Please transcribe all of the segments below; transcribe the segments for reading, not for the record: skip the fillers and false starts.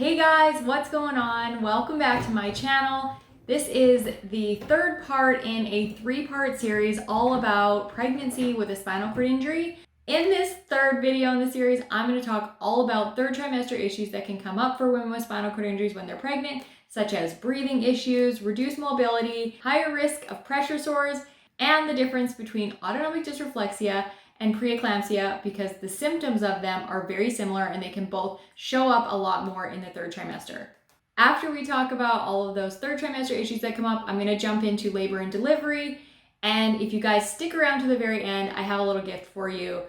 Hey guys, what's going on? Welcome back to my channel. This is the third part in a three-part series all about pregnancy with a spinal cord injury. In this third video in the series, I'm going to talk all about third trimester issues that can come up for women with spinal cord injuries when they're pregnant, such as breathing issues, reduced mobility, higher risk of pressure sores, and the difference between autonomic dysreflexia and preeclampsia, because the symptoms of them are very similar and they can both show up a lot more in the third trimester. After we talk about all of those third trimester issues that come up, I'm going to jump into labor and delivery. And if you guys stick around to the very end, I have a little gift for you.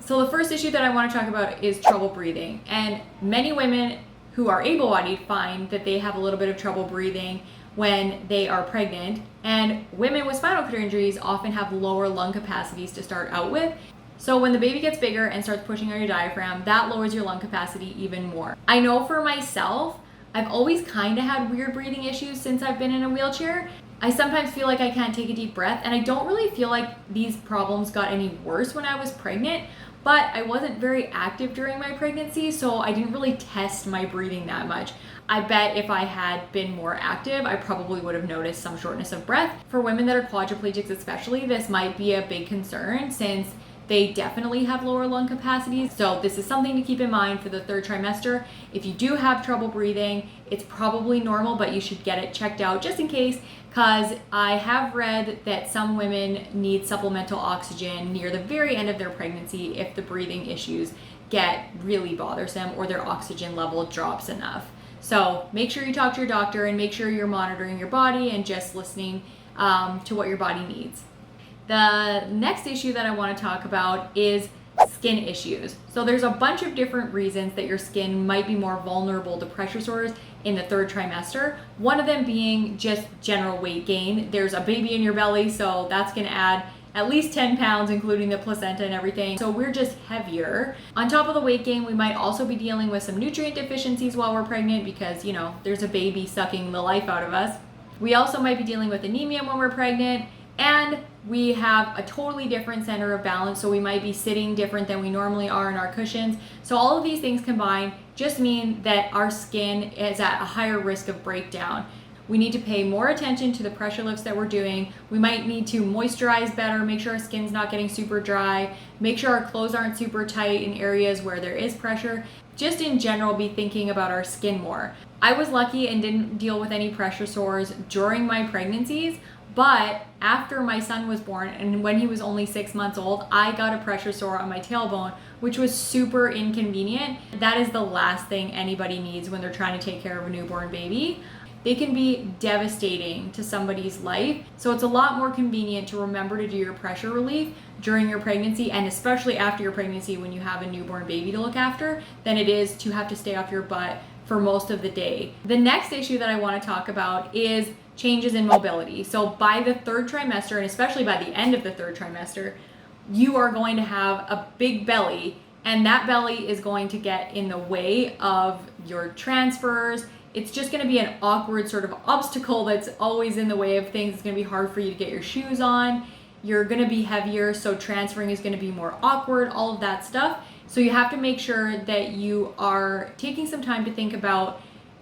So the first issue that I want to talk about is trouble breathing. And many women who are able-bodied find that they have a little bit of trouble breathing when they are pregnant. And women with spinal cord injuries often have lower lung capacities to start out with. So when the baby gets bigger and starts pushing on your diaphragm, that lowers your lung capacity even more. I know for myself, I've always kind of had weird breathing issues since I've been in a wheelchair. I sometimes feel like I can't take a deep breath, and I don't really feel like these problems got any worse when I was pregnant. But I wasn't very active during my pregnancy, so I didn't really test my breathing that much. I bet if I had been more active, I probably would have noticed some shortness of breath. For women that are quadriplegics especially, this might be a big concern since they definitely have lower lung capacities. So this is something to keep in mind for the third trimester. If you do have trouble breathing, it's probably normal, but you should get it checked out just in case, because I have read that some women need supplemental oxygen near the very end of their pregnancy if the breathing issues get really bothersome or their oxygen level drops enough. So make sure you talk to your doctor and make sure you're monitoring your body and just listening to what your body needs. The next issue that I want to talk about is skin issues. So there's a bunch of different reasons that your skin might be more vulnerable to pressure sores in the third trimester. One of them being just general weight gain. There's a baby in your belly, so that's going to add at least 10 pounds, including the placenta and everything. So we're just heavier. On top of the weight gain, we might also be dealing with some nutrient deficiencies while we're pregnant because, there's a baby sucking the life out of us. We also might be dealing with anemia when we're pregnant. And we have a totally different center of balance, so we might be sitting different than we normally are in our cushions. So all of these things combined just mean that our skin is at a higher risk of breakdown. We need to pay more attention to the pressure lifts that we're doing. We might need to moisturize better, make sure our skin's not getting super dry, make sure our clothes aren't super tight in areas where there is pressure. Just in general, be thinking about our skin more. I was lucky and didn't deal with any pressure sores during my pregnancies. But after my son was born and when he was only 6 months old, I got a pressure sore on my tailbone, which was super inconvenient. That is the last thing anybody needs when they're trying to take care of a newborn baby. They can be devastating to somebody's life. So it's a lot more convenient to remember to do your pressure relief during your pregnancy, and especially after your pregnancy when you have a newborn baby to look after, than it is to have to stay off your butt for most of the day. The next issue that I want to talk about is changes in mobility. So by the third trimester, and especially by the end of the third trimester, you are going to have a big belly, and that belly is going to get in the way of your transfers. It's just going to be an awkward sort of obstacle that's always in the way of things. It's going to be hard for you to get your shoes on. You're going to be heavier, so transferring is going to be more awkward, all of that stuff. So you have to make sure that you are taking some time to think about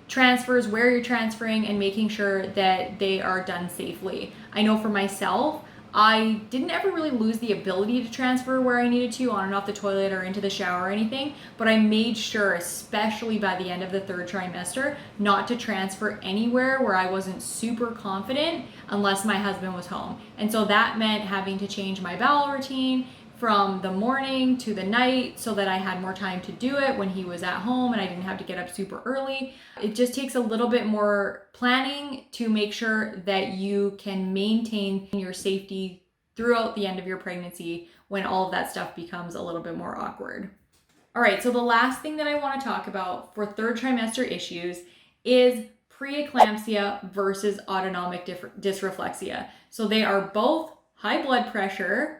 transfers, where you're transferring, and making sure that they are done safely. I know for myself, I didn't ever really lose the ability to transfer where I needed to, on and off the toilet or into the shower or anything, but I made sure, especially by the end of the third trimester, not to transfer anywhere where I wasn't super confident unless my husband was home. And so that meant having to change my bowel routine from the morning to the night so that I had more time to do it when he was at home and I didn't have to get up super early. It just takes a little bit more planning to make sure that you can maintain your safety throughout the end of your pregnancy when all of that stuff becomes a little bit more awkward. All right, so the last thing that I want to talk about for third trimester issues is preeclampsia versus autonomic dysreflexia. So they are both high blood pressure,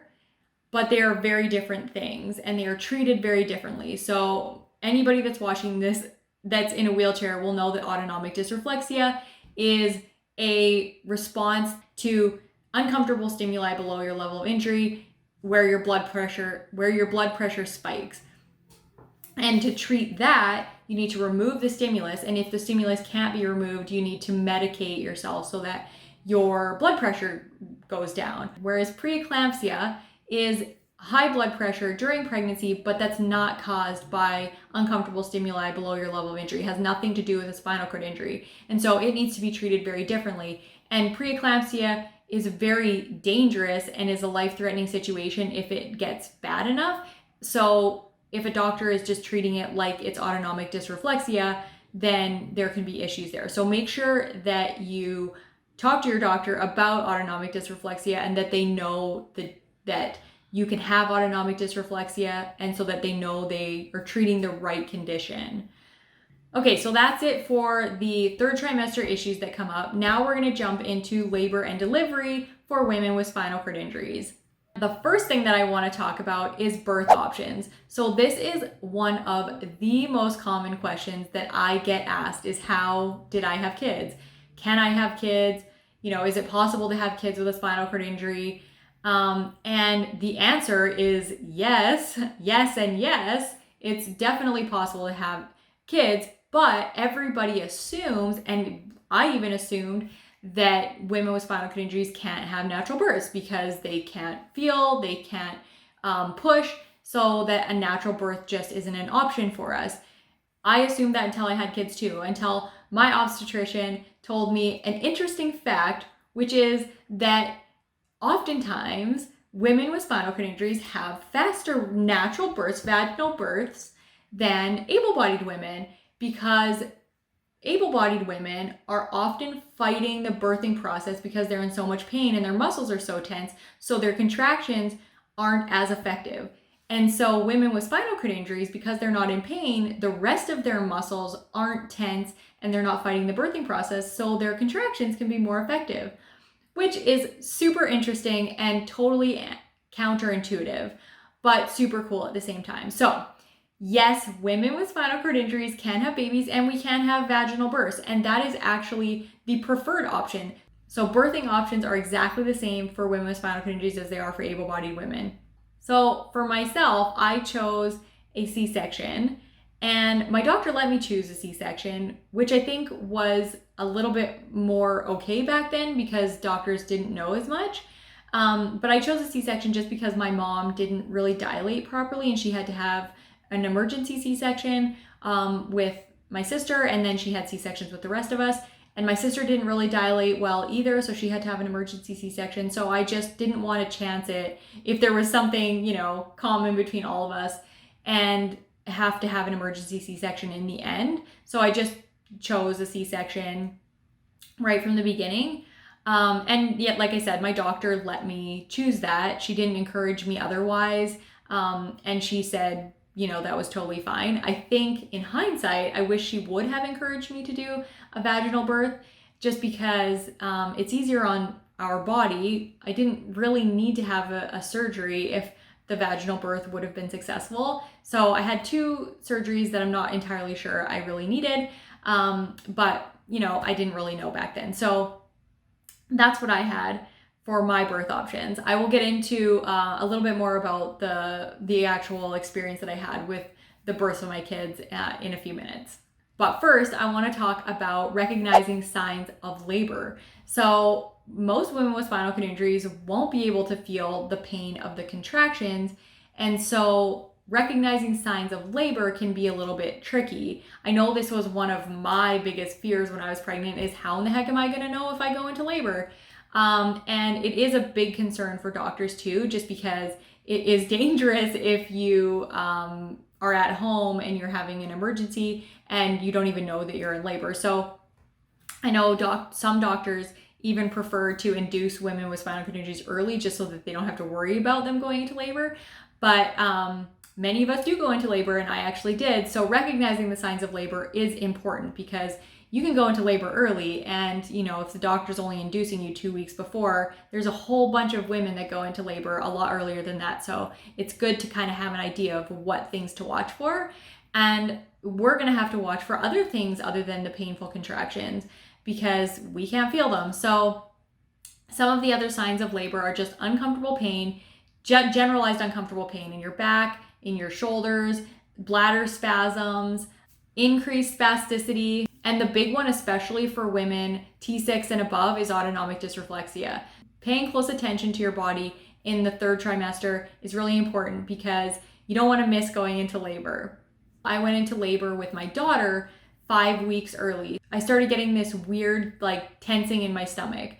but they are very different things and they are treated very differently. So anybody that's watching this that's in a wheelchair will know that autonomic dysreflexia is a response to uncomfortable stimuli below your level of injury where your blood pressure spikes. And to treat that, you need to remove the stimulus. And if the stimulus can't be removed, you need to medicate yourself so that your blood pressure goes down. Whereas preeclampsia is high blood pressure during pregnancy, but that's not caused by uncomfortable stimuli below your level of injury. It has nothing to do with a spinal cord injury. And so it needs to be treated very differently. And preeclampsia is very dangerous and is a life-threatening situation if it gets bad enough. So if a doctor is just treating it like it's autonomic dysreflexia, then there can be issues there. So make sure that you talk to your doctor about autonomic dysreflexia and that they know that you can have autonomic dysreflexia, and so that they know they are treating the right condition. Okay, so that's it for the third trimester issues that come up. Now we're going to jump into labor and delivery for women with spinal cord injuries. The first thing that I want to talk about is birth options. So this is one of the most common questions that I get asked is, how did I have kids? Can I have kids? Is it possible to have kids with a spinal cord injury? And the answer is yes, yes, and yes. It's definitely possible to have kids, but everybody assumes, and I even assumed, that women with spinal cord injuries can't have natural births because they can't feel, they can't push, so that a natural birth just isn't an option for us. I assumed that until I had kids too, until my obstetrician told me an interesting fact, which is that oftentimes women with spinal cord injuries have faster natural births, vaginal births, than able-bodied women, because able-bodied women are often fighting the birthing process because they're in so much pain and their muscles are so tense, so their contractions aren't as effective. And so women with spinal cord injuries, because they're not in pain, the rest of their muscles aren't tense and they're not fighting the birthing process, so their contractions can be more effective, which is super interesting and totally counterintuitive, but super cool at the same time. So yes, women with spinal cord injuries can have babies and we can have vaginal births, and that is actually the preferred option. So birthing options are exactly the same for women with spinal cord injuries as they are for able-bodied women. So for myself, I chose a C-section, and my doctor let me choose a C-section, which I think was a little bit more okay back then because doctors didn't know as much. But I chose a C-section just because my mom didn't really dilate properly, and she had to have an emergency C-section with my sister, and then she had C-sections with the rest of us. And my sister didn't really dilate well either, so she had to have an emergency C-section. So I just didn't want to chance it if there was something, common between all of us and have to have an emergency C-section in the end. So I just chose a C-section right from the beginning. And yet, like I said, my doctor let me choose that. She didn't encourage me otherwise. And she said, that was totally fine. I think in hindsight, I wish she would have encouraged me to do a vaginal birth just because it's easier on our body. I didn't really need to have a surgery if the vaginal birth would have been successful. So I had 2 surgeries that I'm not entirely sure I really needed. But, I didn't really know back then. So that's what I had for my birth options. I will get into a little bit more about the actual experience that I had with the births of my kids in a few minutes. But first, I want to talk about recognizing signs of labor. So most women with spinal cord injuries won't be able to feel the pain of the contractions, and so recognizing signs of labor can be a little bit tricky. I know this was one of my biggest fears when I was pregnant, is how in the heck am I going to know if I go into labor? And it is a big concern for doctors too, just because it is dangerous if you are at home and you're having an emergency and you don't even know that you're in labor. So I know some doctors even prefer to induce women with spinal cord injuries early just so that they don't have to worry about them going into labor. But many of us do go into labor, and I actually did. So recognizing the signs of labor is important because you can go into labor early, and if the doctor's only inducing you 2 weeks before, there's a whole bunch of women that go into labor a lot earlier than that. So it's good to kind of have an idea of what things to watch for. And we're gonna have to watch for other things other than the painful contractions because we can't feel them. So some of the other signs of labor are just uncomfortable pain, generalized uncomfortable pain in your back, in your shoulders, bladder spasms, increased spasticity, and the big one, especially for women T6 and above, is autonomic dysreflexia. Paying close attention to your body in the third trimester is really important because you don't want to miss going into labor. I went into labor with my daughter 5 weeks early. I started getting this weird tensing in my stomach.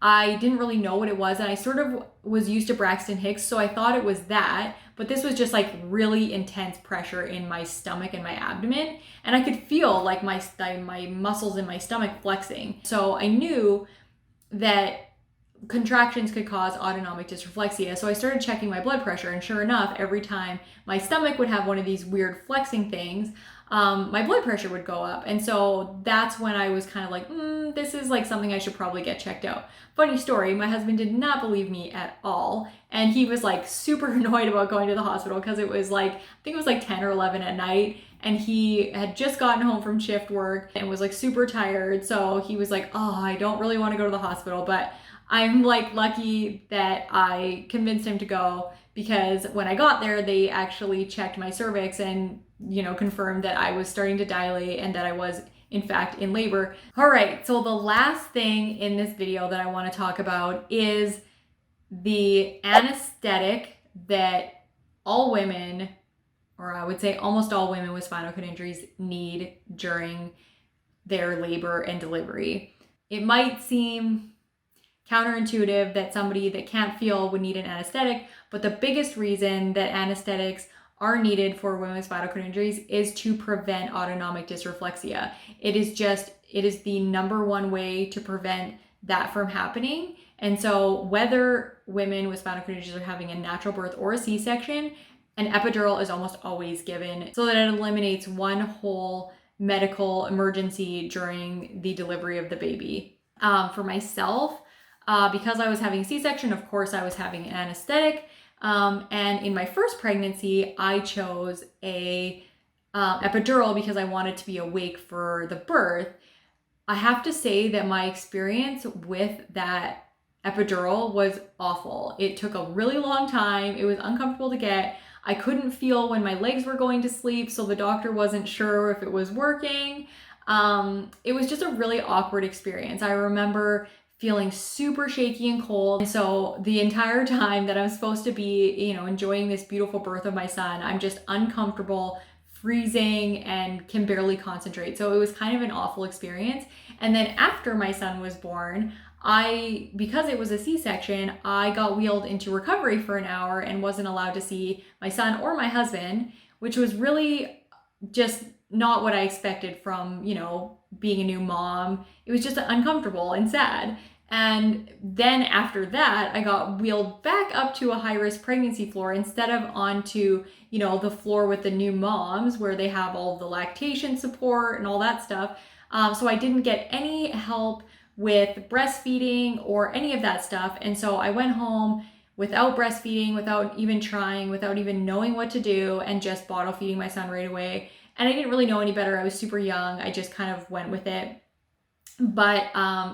I didn't really know what it was, and I sort of was used to Braxton Hicks, so I thought it was that, but this was just really intense pressure in my stomach and my abdomen, and I could feel my muscles in my stomach flexing. So I knew that contractions could cause autonomic dysreflexia. So I started checking my blood pressure, and sure enough, every time my stomach would have one of these weird flexing things, my blood pressure would go up. And so that's when I was kind of this is something I should probably get checked out. Funny story, my husband did not believe me at all. And he was super annoyed about going to the hospital because it was I think it was 10 or 11 at night. And he had just gotten home from shift work and was super tired. So he was oh, I don't really want to go to the hospital, but I'm lucky that I convinced him to go, because when I got there, they actually checked my cervix and, confirmed that I was starting to dilate and that I was in fact in labor. All right, so the last thing in this video that I want to talk about is the anesthetic that all women, or I would say almost all women with spinal cord injuries, need during their labor and delivery. It might seem counterintuitive that somebody that can't feel would need an anesthetic, but the biggest reason that anesthetics are needed for women with spinal cord injuries is to prevent autonomic dysreflexia. It is the number one way to prevent that from happening. And so whether women with spinal cord injuries are having a natural birth or a C-section, an epidural is almost always given so that it eliminates one whole medical emergency during the delivery of the baby. For myself, because I was having a C-section, of course I was having an anesthetic. And in my first pregnancy, I chose a epidural because I wanted to be awake for the birth. I have to say that my experience with that epidural was awful. It took a really long time. It was uncomfortable to get. I couldn't feel when my legs were going to sleep, so the doctor wasn't sure if it was working. It was just a really awkward experience. I remember feeling super shaky and cold. And so the entire time that I'm supposed to be, enjoying this beautiful birth of my son, I'm just uncomfortable, freezing, and can barely concentrate. So it was kind of an awful experience. And then after my son was born, because it was a C-section, I got wheeled into recovery for an hour and wasn't allowed to see my son or my husband, which was really just not what I expected from, being a new mom. It was just uncomfortable and sad. And then after that, I got wheeled back up to a high-risk pregnancy floor instead of onto, the floor with the new moms where they have all the lactation support and all that stuff. So I didn't get any help with breastfeeding or any of that stuff. And so I went home without breastfeeding, without even trying, without even knowing what to do, and just bottle feeding my son right away. And I didn't really know any better. I was super young. I just kind of went with it. But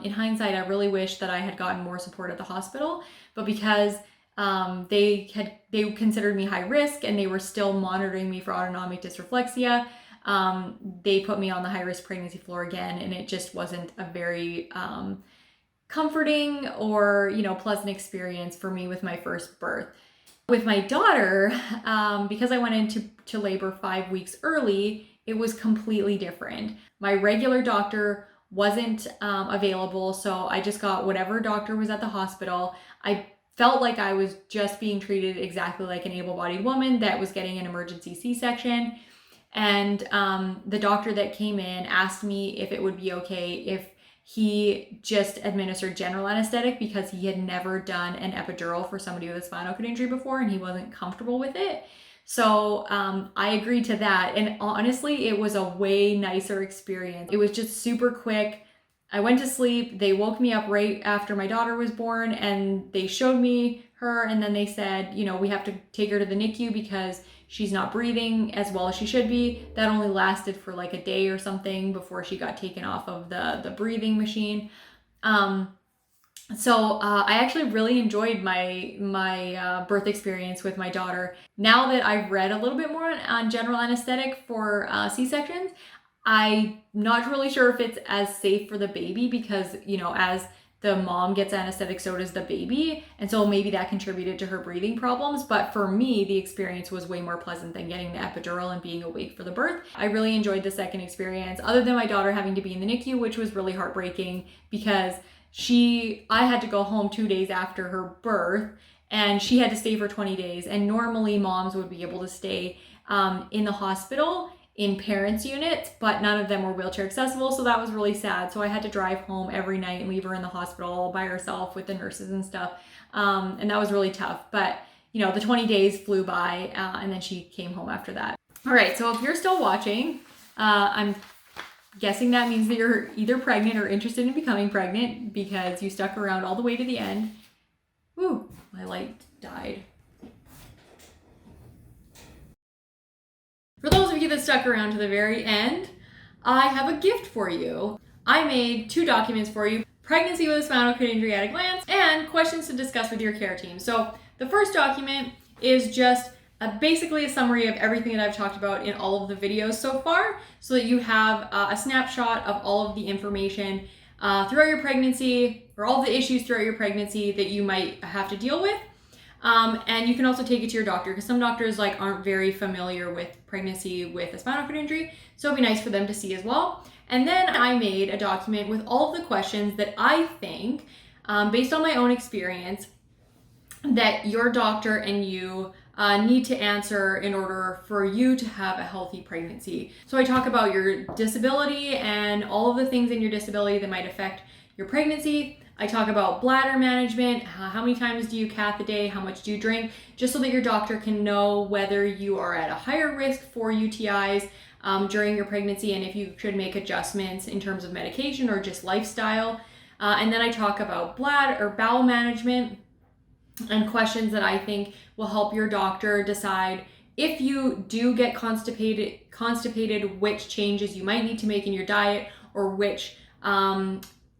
in hindsight, I really wish that I had gotten more support at the hospital. But because they considered me high risk and they were still monitoring me for autonomic dysreflexia, they put me on the high risk pregnancy floor again, and it just wasn't a very comforting or pleasant experience for me with my first birth. With my daughter, because I went into labor 5 weeks early, it was completely different. My regular doctor wasn't available, so I just got whatever doctor was at the hospital. I felt like I was just being treated exactly like an able-bodied woman that was getting an emergency C-section. And the doctor that came in asked me if it would be okay if he just administered general anesthetic, because he had never done an epidural for somebody with a spinal cord injury before and he wasn't comfortable with it. So I agreed to that. And honestly, it was a way nicer experience. It was just super quick. I went to sleep. They woke me up right after my daughter was born and they showed me her. And then they said, we have to take her to the NICU because she's not breathing as well as she should be. That only lasted for like a day or something before she got taken off of the breathing machine. So I actually really enjoyed my birth experience with my daughter. Now that I've read a little bit more on general anesthetic for C-sections, I'm not really sure if it's as safe for the baby because, you know, as the mom gets anesthetic, so does the baby. And so maybe that contributed to her breathing problems. But for me, the experience was way more pleasant than getting the epidural and being awake for the birth. I really enjoyed the second experience, other than my daughter having to be in the NICU, which was really heartbreaking because I had to go home 2 days after her birth and she had to stay for 20 days. And normally moms would be able to stay in the hospital in parents' units, but none of them were wheelchair accessible. So that was really sad. So I had to drive home every night and leave her in the hospital all by herself with the nurses and stuff. And that was really tough. But you know, the 20 days flew by and then she came home after that. All right, so if you're still watching, I'm guessing that means that you're either pregnant or interested in becoming pregnant because you stuck around all the way to the end. Ooh, my light died. For those of you that stuck around to the very end, I have a gift for you. I made 2 documents for you: pregnancy with a spinal cord injury at a glance and questions to discuss with your care team. So the first document is just basically a summary of everything that I've talked about in all of the videos so far, so that you have a snapshot of all of the information throughout your pregnancy, or all the issues throughout your pregnancy that you might have to deal with. And you can also take it to your doctor because some doctors aren't very familiar with pregnancy with a spinal cord injury. So it'd be nice for them to see as well. And then I made a document with all of the questions that I think, based on my own experience, that your doctor and you need to answer in order for you to have a healthy pregnancy. So I talk about your disability and all of the things in your disability that might affect your pregnancy. I talk about bladder management, how many times do you cath a day, how much do you drink, just so that your doctor can know whether you are at a higher risk for UTIs during your pregnancy and if you should make adjustments in terms of medication or just lifestyle. And then I talk about bowel management and questions that I think will help your doctor decide if you do get constipated, which changes you might need to make in your diet or which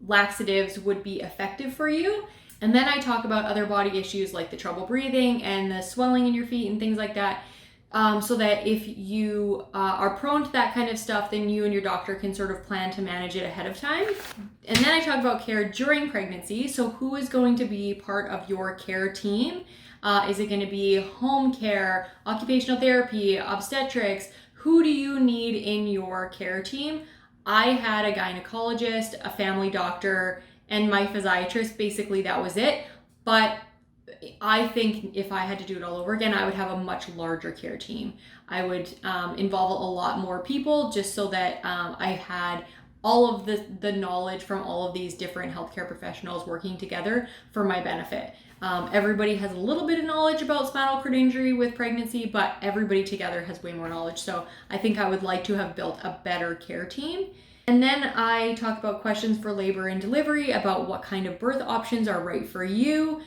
laxatives would be effective for you. And then I talk about other body issues like the trouble breathing and the swelling in your feet and things like that, so that if you are prone to that kind of stuff, then you and your doctor can sort of plan to manage it ahead of time. And then I talk about care during pregnancy. So who is going to be part of your care team? Is it going to be home care, occupational therapy, obstetrics? Who do you need in your care team? I had a gynecologist, a family doctor, and my physiatrist. Basically, that was it. But I think if I had to do it all over again, I would have a much larger care team. I would involve a lot more people just so that I had all of the knowledge from all of these different healthcare professionals working together for my benefit. Everybody has a little bit of knowledge about spinal cord injury with pregnancy, but everybody together has way more knowledge. So I think I would like to have built a better care team. And then I talk about questions for labor and delivery, about what kind of birth options are right for you,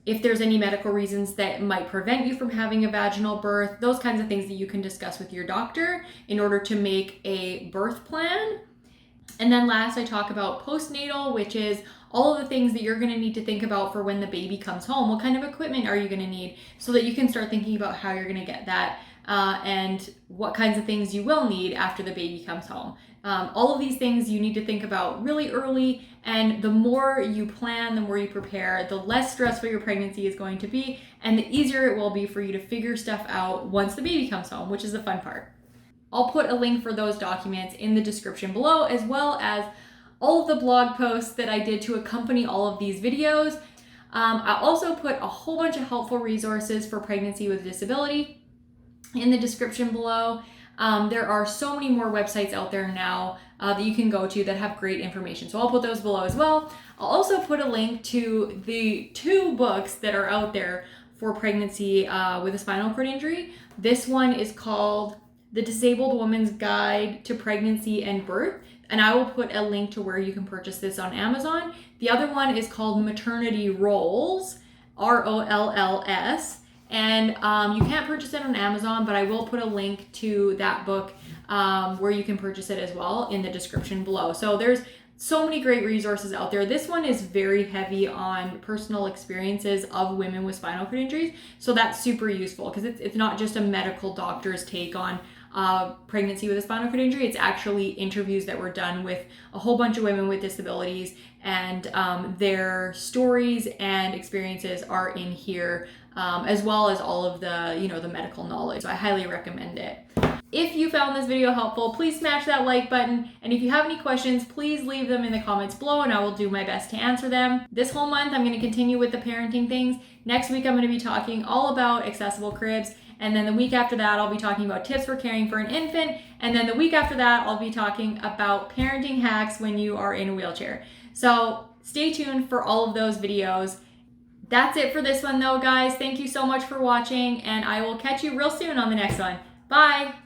if there's any medical reasons that might prevent you from having a vaginal birth, those kinds of things that you can discuss with your doctor in order to make a birth plan. And then last, I talk about postnatal, which is all of the things that you're going to need to think about for when the baby comes home. What kind of equipment are you going to need so that you can start thinking about how you're going to get that, and what kinds of things you will need after the baby comes home. All of these things you need to think about really early, and the more you plan, the more you prepare, the less stressful your pregnancy is going to be, and the easier it will be for you to figure stuff out once the baby comes home, which is the fun part. I'll put a link for those documents in the description below, as well as all of the blog posts that I did to accompany all of these videos. I also put a whole bunch of helpful resources for pregnancy with disability in the description below. There are so many more websites out there now that you can go to that have great information. So I'll put those below as well. I'll also put a link to the 2 books that are out there for pregnancy with a spinal cord injury. This one is called The Disabled Woman's Guide to Pregnancy and Birth, and I will put a link to where you can purchase this on Amazon. The other one is called Maternity Rolls, ROLLS, And you can't purchase it on Amazon, but I will put a link to that book where you can purchase it as well in the description below. So there's so many great resources out there. This one is very heavy on personal experiences of women with spinal cord injuries. So that's super useful because it's not just a medical doctor's take on pregnancy with a spinal cord injury. It's actually interviews that were done with a whole bunch of women with disabilities, and their stories and experiences are in here, as well as all of the, the medical knowledge. So I highly recommend it. If you found this video helpful, please smash that like button. And if you have any questions, please leave them in the comments below and I will do my best to answer them. This whole month, I'm going to continue with the parenting things. Next week, I'm going to be talking all about accessible cribs. And then the week after that, I'll be talking about tips for caring for an infant. And then the week after that, I'll be talking about parenting hacks when you are in a wheelchair. So stay tuned for all of those videos. That's it for this one though, guys. Thank you so much for watching, and I will catch you real soon on the next one. Bye.